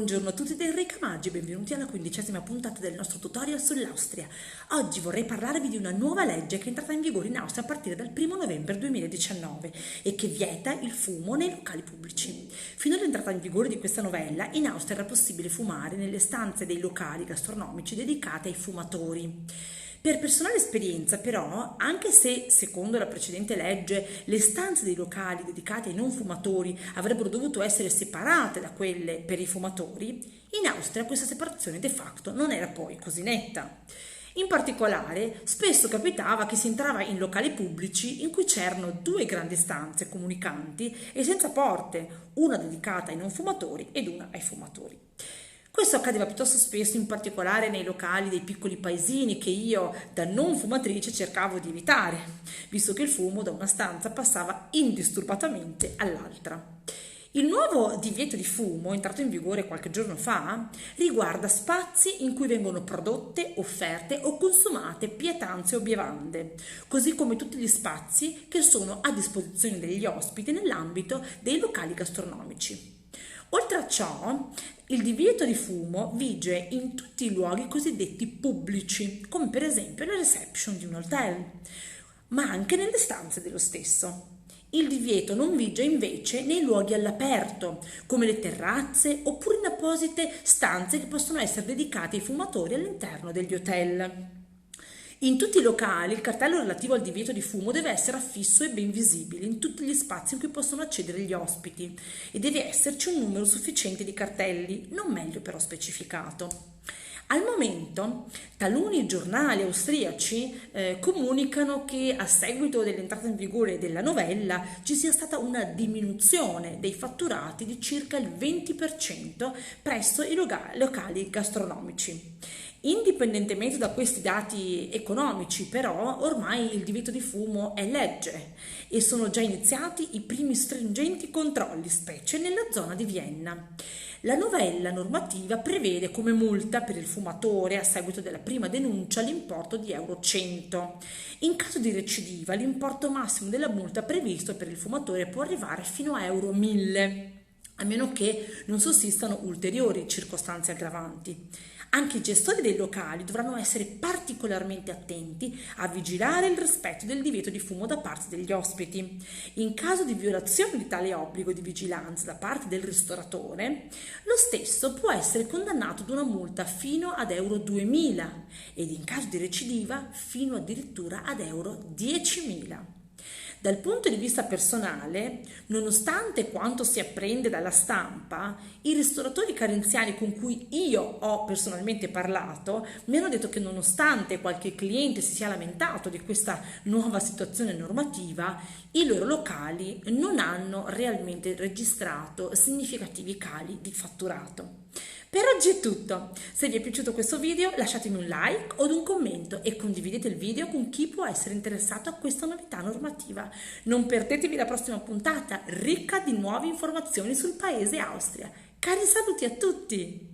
Buongiorno a tutti da Enrica Maggi, benvenuti alla 15ª puntata del nostro tutorial sull'Austria. Oggi vorrei parlarvi di una nuova legge che è entrata in vigore in Austria a partire dal 1 novembre 2019 e che vieta il fumo nei locali pubblici. Fino all'entrata in vigore di questa novella, in Austria era possibile fumare nelle stanze dei locali gastronomici dedicate ai fumatori. Per personale esperienza, però, anche se secondo la precedente legge le stanze dei locali dedicati ai non fumatori avrebbero dovuto essere separate da quelle per i fumatori, in Austria questa separazione de facto non era poi così netta. In particolare, spesso capitava che si entrava in locali pubblici in cui c'erano due grandi stanze comunicanti e senza porte, una dedicata ai non fumatori ed una ai fumatori. Questo accadeva piuttosto spesso, in particolare nei locali dei piccoli paesini che io, da non fumatrice, cercavo di evitare, visto che il fumo da una stanza passava indisturbatamente all'altra. Il nuovo divieto di fumo, entrato in vigore qualche giorno fa, riguarda spazi in cui vengono prodotte, offerte o consumate pietanze o bevande, così come tutti gli spazi che sono a disposizione degli ospiti nell'ambito dei locali gastronomici. Oltre a ciò, il divieto di fumo vige in tutti i luoghi cosiddetti pubblici, come per esempio la reception di un hotel, ma anche nelle stanze dello stesso. Il divieto non vige invece nei luoghi all'aperto, come le terrazze oppure in apposite stanze che possono essere dedicate ai fumatori all'interno degli hotel. In tutti i locali il cartello relativo al divieto di fumo deve essere affisso e ben visibile in tutti gli spazi in cui possono accedere gli ospiti e deve esserci un numero sufficiente di cartelli, non meglio però specificato. Al momento taluni giornali austriaci comunicano che a seguito dell'entrata in vigore della novella ci sia stata una diminuzione dei fatturati di circa il 20% presso i locali gastronomici. Indipendentemente da questi dati economici, però, ormai il divieto di fumo è legge e sono già iniziati i primi stringenti controlli, specie nella zona di Vienna. La novella normativa prevede come multa per il fumatore a seguito della prima denuncia l'importo di euro 100. In caso di recidiva, l'importo massimo della multa previsto per il fumatore può arrivare fino a euro 1000, a meno che non sussistano ulteriori circostanze aggravanti. Anche i gestori dei locali dovranno essere particolarmente attenti a vigilare il rispetto del divieto di fumo da parte degli ospiti. In caso di violazione di tale obbligo di vigilanza da parte del ristoratore, lo stesso può essere condannato ad una multa fino ad euro 2000 ed in caso di recidiva fino addirittura ad euro 10.000. Dal punto di vista personale, nonostante quanto si apprende dalla stampa, i ristoratori carenziani con cui io ho personalmente parlato mi hanno detto che nonostante qualche cliente si sia lamentato di questa nuova situazione normativa, i loro locali non hanno realmente registrato significativi cali di fatturato. Per oggi è tutto, se vi è piaciuto questo video lasciatemi un like o un commento e condividete il video con chi può essere interessato a questa novità normativa. Non perdetevi la prossima puntata ricca di nuove informazioni sul paese Austria. Cari saluti a tutti!